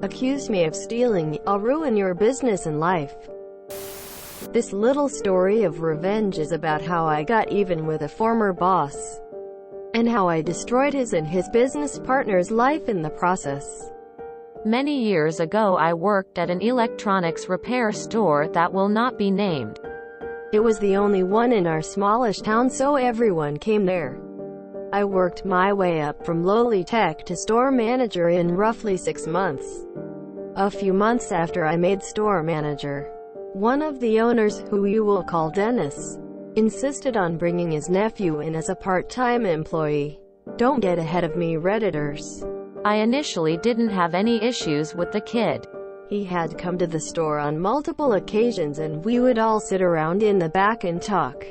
Accuse me of stealing, I'll ruin your business and life. This little story of revenge is about how I got even with a former boss, and how I destroyed his and his business partner's life in the process. Many years ago I worked at an electronics repair store that will not be named. It was the only one in our smallish town, so everyone came there. I worked my way up from lowly tech to store manager in roughly 6 months. A few months after I made store manager, one of the owners, who you will call Dennis, insisted on bringing his nephew in as a part-time employee. Don't get ahead of me, Redditors. I initially didn't have any issues with the kid. He had come to the store on multiple occasions and we would all sit around in the back and talk.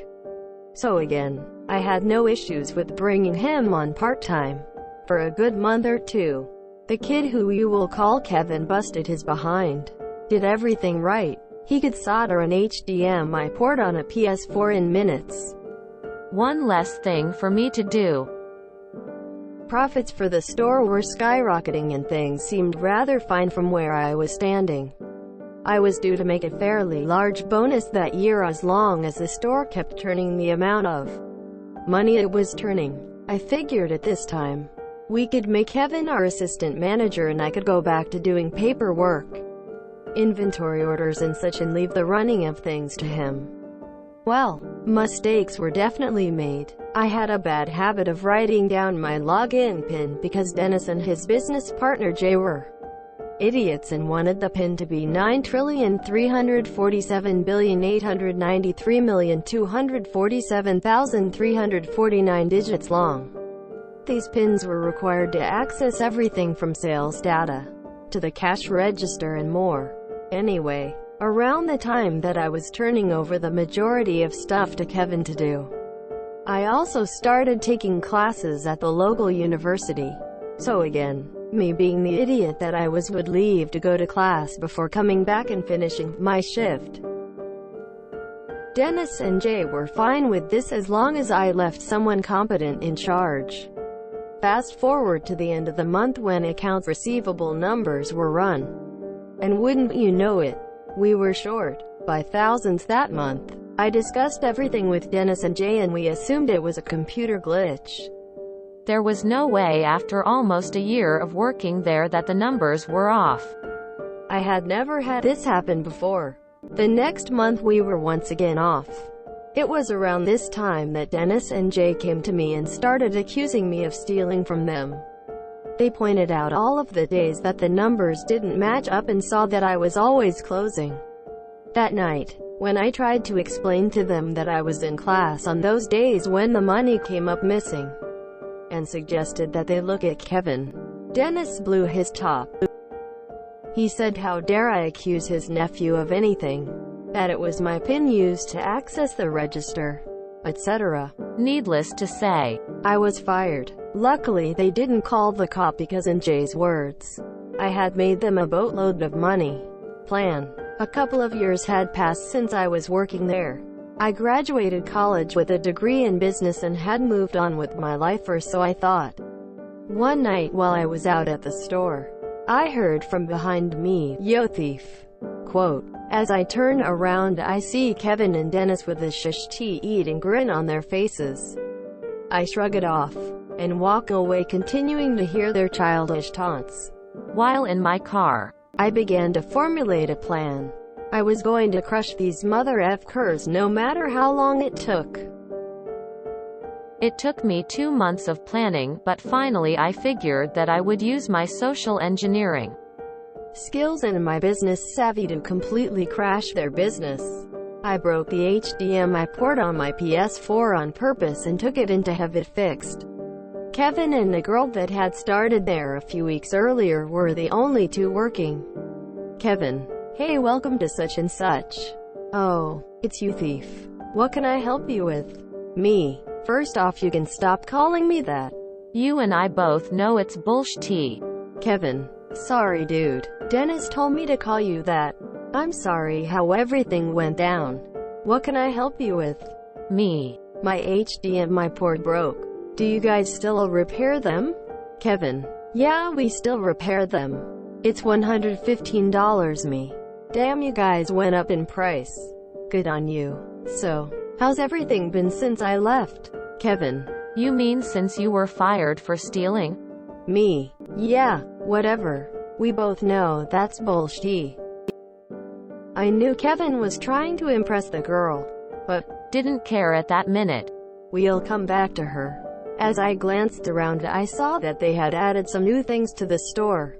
So again, I had no issues with bringing him on part-time. For a good month or two, the kid, who you will call Kevin, busted his behind. Did everything right. He could solder an HDMI port on a PS4 in minutes. One less thing for me to do. Profits for the store were skyrocketing and things seemed rather fine from where I was standing. I was due to make a fairly large bonus that year as long as the store kept turning the amount of money it was turning. I figured at this time, we could make Kevin our assistant manager and I could go back to doing paperwork, inventory orders and such, and leave the running of things to him. Well, mistakes were definitely made. I had a bad habit of writing down my login PIN because Dennis and his business partner Jay were idiots and wanted the PIN to be 9,347,893,247,349 digits long. These PINs were required to access everything from sales data to the cash register and more. Anyway, around the time that I was turning over the majority of stuff to Kevin to do, I also started taking classes at the local university. So again, me being the idiot that I was, would leave to go to class before coming back and finishing my shift. Dennis and Jay were fine with this as long as I left someone competent in charge. Fast forward to the end of the month when accounts receivable numbers were run. And wouldn't you know it, we were short by thousands that month. I discussed everything with Dennis and Jay and we assumed it was a computer glitch. There was no way after almost a year of working there that the numbers were off. I had never had this happen before. The next month we were once again off. It was around this time that Dennis and Jay came to me and started accusing me of stealing from them. They pointed out all of the days that the numbers didn't match up and saw that I was always closing. That night, when I tried to explain to them that I was in class on those days when the money came up missing, and suggested that they look at Kevin, Dennis blew his top. He said, how dare I accuse his nephew of anything, that it was my PIN used to access the register, etc. Needless to say, I was fired. Luckily they didn't call the cop because, in Jay's words, I had made them a boatload of money. Plan. A couple of years had passed since I was working there. I graduated college with a degree in business and had moved on with my life, or so I thought. One night while I was out at the store, I heard from behind me, "Yo thief." Quote. As I turn around I see Kevin and Dennis with a shish-eating grin on their faces. I shrug it off and walk away, continuing to hear their childish taunts. While in my car, I began to formulate a plan. I was going to crush these mother-effers no matter how long it took. It took me 2 months of planning, but finally I figured that I would use my social engineering skills and my business savvy to completely crash their business. I broke the HDMI port on my PS4 on purpose and took it in to have it fixed. Kevin and the girl that had started there a few weeks earlier were the only two working. Kevin: hey, welcome to such and such. Oh, it's you, thief. What can I help you with? Me: first off, you can stop calling me that. You and I both know it's bullshit. Kevin: sorry dude. Dennis told me to call you that. I'm sorry how everything went down. What can I help you with? Me: my HDMI port broke. Do you guys still repair them? Kevin: yeah, we still repair them. It's $115 me. Damn, you guys went up in price. Good on you. So, how's everything been since I left? Kevin. You mean since you were fired for stealing? Me. Yeah, whatever. We both know that's bullshit. I knew Kevin was trying to impress the girl, but didn't care at that minute. We'll come back to her. As I glanced around, I saw that they had added some new things to the store,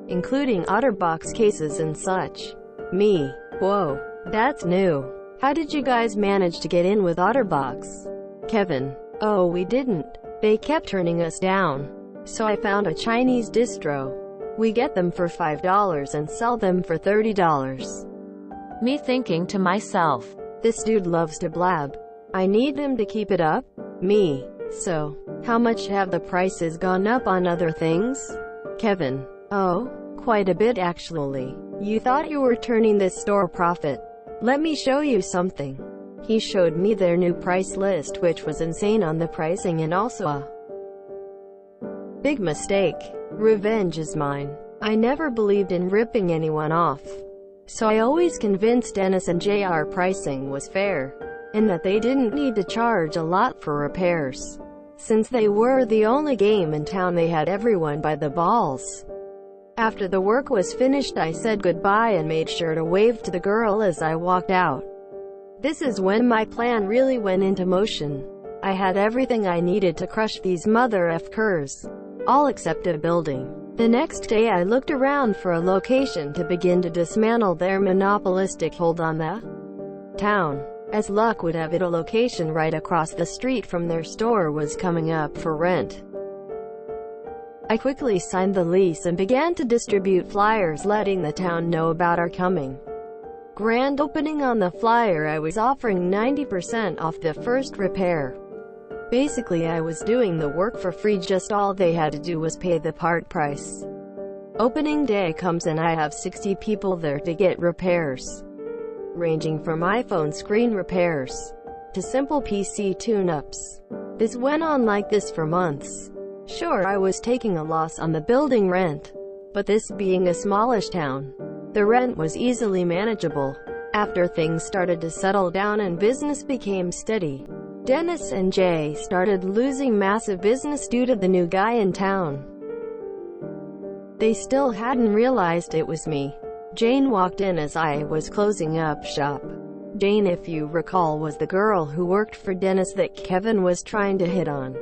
including OtterBox cases and such. Me. Whoa, that's new. How did you guys manage to get in with OtterBox? Kevin. Oh, we didn't. They kept turning us down. So I found a Chinese distro. We get them for $5 and sell them for $30. Me thinking to myself, this dude loves to blab. I need him to keep it up. Me. So, how much have the prices gone up on other things? Kevin. Oh, quite a bit actually. You thought you were turning this store profit. Let me show you something. He showed me their new price list, which was insane on the pricing and also a big mistake. Revenge is mine. I never believed in ripping anyone off. So I always convinced Dennis and Jay our pricing was fair, and that they didn't need to charge a lot for repairs. Since they were the only game in town, they had everyone by the balls. After the work was finished, I said goodbye and made sure to wave to the girl as I walked out. This is when my plan really went into motion. I had everything I needed to crush these mother-f-curs, all except a building. The next day I looked around for a location to begin to dismantle their monopolistic hold on the town. As luck would have it, a location right across the street from their store was coming up for rent. I quickly signed the lease and began to distribute flyers letting the town know about our coming grand opening. On the flyer I was offering 90% off the first repair. Basically I was doing the work for free, just all they had to do was pay the part price. Opening day comes and I have 60 people there to get repairs, ranging from iPhone screen repairs to simple PC tune-ups. This went on like this for months. Sure, I was taking a loss on the building rent, but this being a smallish town, the rent was easily manageable. After things started to settle down and business became steady, Dennis and Jay started losing massive business due to the new guy in town. They still hadn't realized it was me. Jane walked in as I was closing up shop. Jane, if you recall, was the girl who worked for Dennis that Kevin was trying to hit on.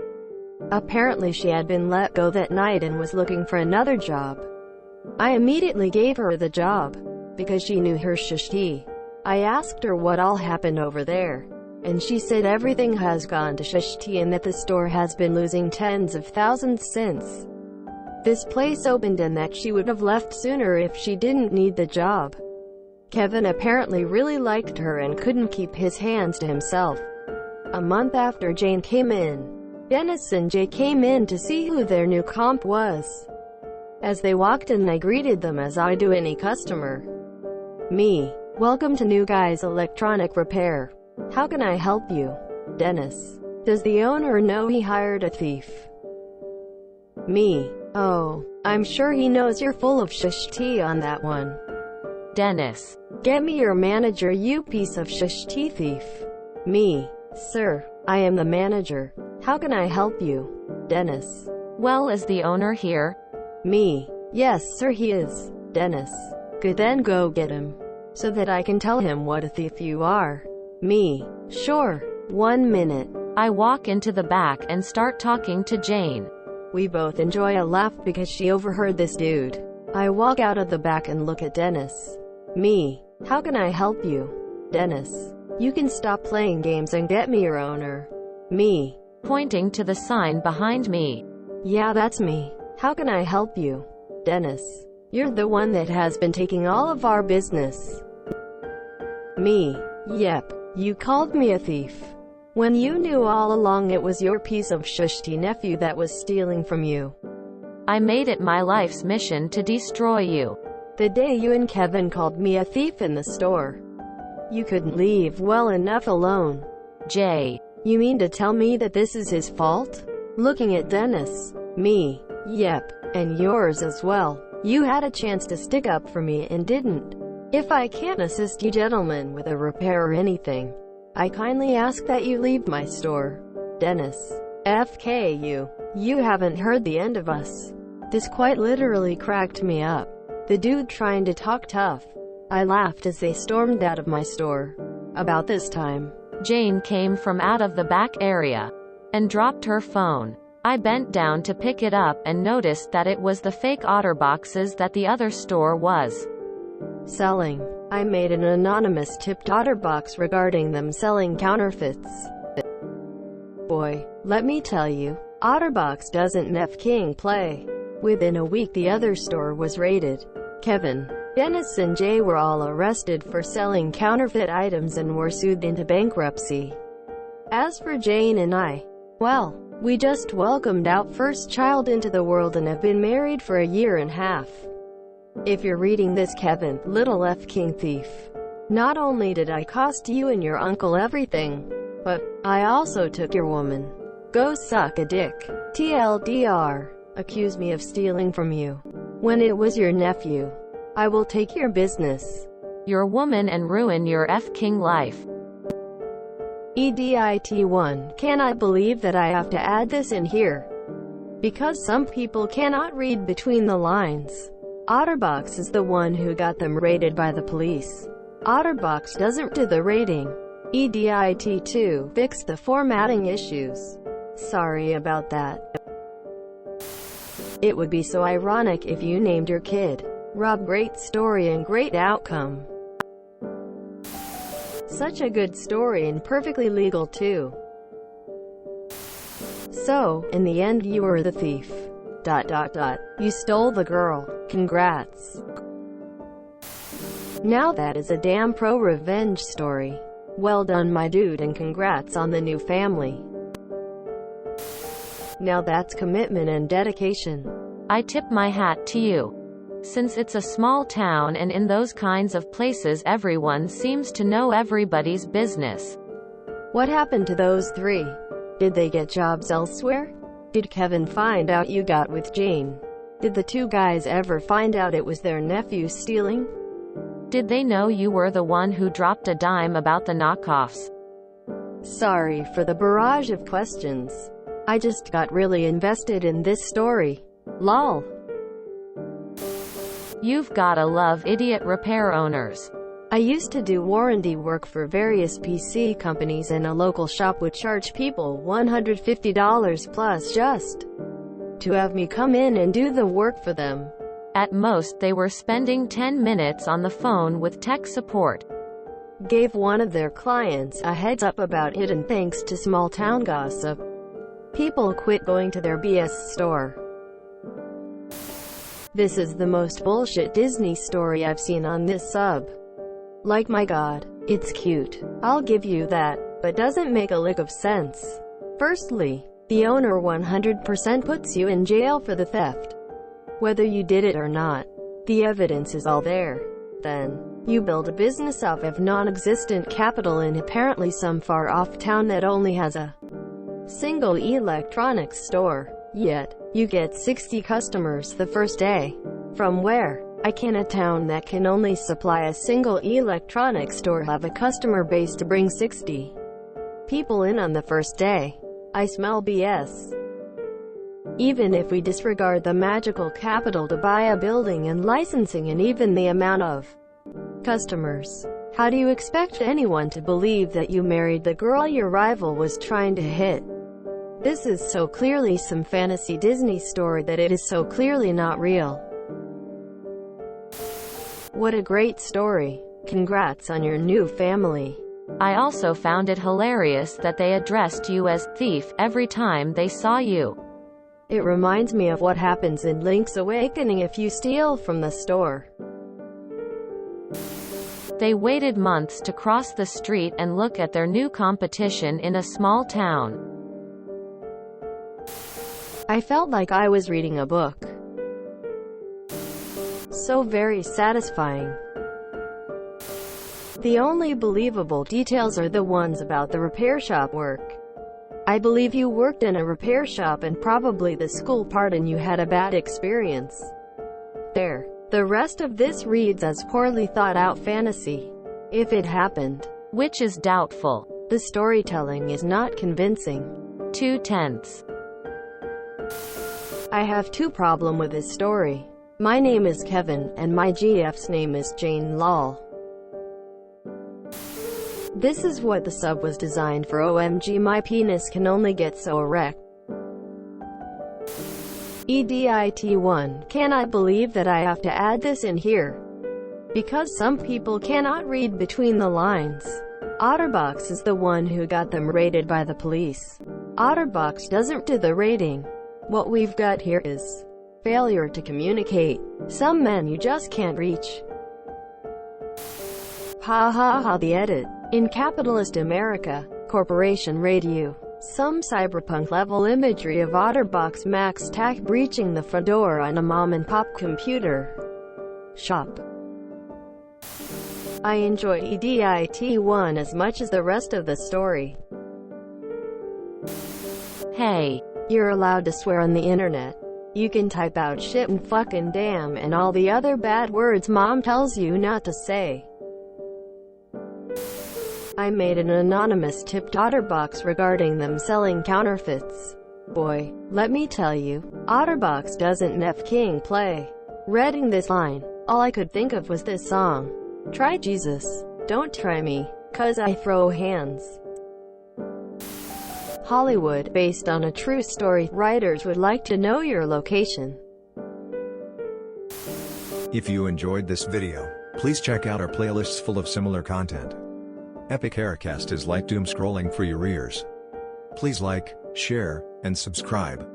Apparently she had been let go that night and was looking for another job. I immediately gave her the job, because she knew her shishti. I asked her what all happened over there, and she said everything has gone to shishti and that the store has been losing tens of thousands since this place opened, and that she would have left sooner if she didn't need the job. Kevin apparently really liked her and couldn't keep his hands to himself. A month after Jane came in, Dennis and Jay came in to see who their new comp was. As they walked in, I greeted them as I do any customer. Me. Welcome to New Guy's Electronic Repair. How can I help you? Dennis. Does the owner know he hired a thief? Me. Oh, I'm sure he knows. You're full of shish tea on that one. Dennis. Get me your manager, you piece of shish tea thief. Me. Sir, I am the manager. How can I help you? Dennis. Well, is the owner here? Me. Yes, sir, he is. Dennis. Good, then go get him, so that I can tell him what a thief you are. Me. Sure. 1 minute. I walk into the back and start talking to Jane. We both enjoy a laugh because she overheard this dude. I walk out of the back and look at Dennis. Me. How can I help you? Dennis. You can stop playing games and get me your owner. Me. Pointing to the sign behind me. Yeah, that's me. How can I help you? Dennis. You're the one that has been taking all of our business. Me. Yep. You called me a thief, when you knew all along it was your piece of shushty nephew that was stealing from you. I made it my life's mission to destroy you. The day you and Kevin called me a thief in the store, you couldn't leave well enough alone. Jay. You mean to tell me that this is his fault? Looking at Dennis. Me. Yep. And yours as well. You had a chance to stick up for me and didn't. If I can't assist you gentlemen with a repair or anything, I kindly ask that you leave my store. Dennis. FKU. You haven't heard the end of us. This quite literally cracked me up. The dude trying to talk tough. I laughed as they stormed out of my store. About this time, Jane came from out of the back area and dropped her phone. I bent down to pick it up and noticed that it was the fake OtterBoxes that the other store was selling. I made an anonymous tipped OtterBox regarding them selling counterfeits. Boy, let me tell you, OtterBox doesn't King play. Within a week the other store was raided. Kevin, Dennis and Jay were all arrested for selling counterfeit items and were sued into bankruptcy. As for Jane and I, well, we just welcomed our first child into the world and have been married for a year and a half. If you're reading this, Kevin, little King thief, not only did I cost you and your uncle everything, but I also took your woman. Go suck a dick. TLDR. Accuse me of stealing from you when it was your nephew. I will take your business, your woman, and ruin your King life. EDIT1. Cannot believe that I have to add this in here, because some people cannot read between the lines. OtterBox is the one who got them raided by the police. OtterBox doesn't do the raiding. EDIT2. Fix the formatting issues. Sorry about that. It would be so ironic if you named your kid Rob. Great story and great outcome. Such a good story and perfectly legal too. So, in the end you were the thief. ... You stole the girl. Congrats. Now that is a damn pro-revenge story. Well done my dude, and congrats on the new family. Now that's commitment and dedication. I tip my hat to you. Since it's a small town and in those kinds of places everyone seems to know everybody's business. What happened to those three? Did they get jobs elsewhere? Did Kevin find out you got with Jane? Did the two guys ever find out it was their nephew stealing? Did they know you were the one who dropped a dime about the knockoffs? Sorry for the barrage of questions. I just got really invested in this story. Lol. You've gotta love idiot repair owners. I used to do warranty work for various PC companies, and a local shop would charge people $150 plus just to have me come in and do the work for them. At most they were spending 10 minutes on the phone with tech support. Gave one of their clients a heads up about it, and thanks to small town gossip, people quit going to their BS store. This is the most bullshit Disney story I've seen on this sub. Like, my god, it's cute, I'll give you that, but doesn't make a lick of sense. Firstly, the owner 100% puts you in jail for the theft. Whether you did it or not, the evidence is all there. Then, you build a business off of non-existent capital in apparently some far-off town that only has a single electronics store. Yet, you get 60 customers the first day. From where? I can a town that can only supply a single electronics store have a customer base to bring 60 people in on the first day? I smell BS. Even if we disregard the magical capital to buy a building and licensing and even the amount of customers, how do you expect anyone to believe that you married the girl your rival was trying to hit? This is so clearly some fantasy Disney story that it is so clearly not real. What a great story. Congrats on your new family. I also found it hilarious that they addressed you as thief every time they saw you. It reminds me of what happens in Link's Awakening if you steal from the store. They waited months to cross the street and look at their new competition in a small town. I felt like I was reading a book. So very satisfying. The only believable details are the ones about the repair shop work. I believe you worked in a repair shop and probably the school part, and you had a bad experience there. The rest of this reads as poorly thought out fantasy. If it happened, which is doubtful. the storytelling is not convincing. 2/10. I have two problems with this story. My name is Kevin, and my GF's name is Jane lol. This is what the sub was designed for. OMG, my penis can only get so erect. EDIT1, cannot believe that I have to add this in here. Because some people cannot read between the lines. Otterbox is the one who got them raided by the police. Otterbox doesn't do the raiding. What we've got here is failure to communicate. Some men you just can't reach. Ha ha ha. The edit. In capitalist America, corporation radio. Some cyberpunk-level imagery of Otterbox Max Tack breaching the front door on a mom-and-pop computer shop. I enjoy EDIT1 as much as the rest of the story. Hey. You're allowed to swear on the internet. You can type out shit and fucking damn and all the other bad words mom tells you not to say. I made an anonymous tip to Otterbox regarding them selling counterfeits. Boy, let me tell you, Otterbox doesn't Nef King play. Reading this line, all I could think of was this song. Try Jesus, don't try me, 'cause I throw hands. Hollywood, based on a true story. Writers would like to know your location. If you enjoyed this video, please check out our playlists full of similar content. Epic Aircast is like doom scrolling for your ears. Please like, share, and subscribe.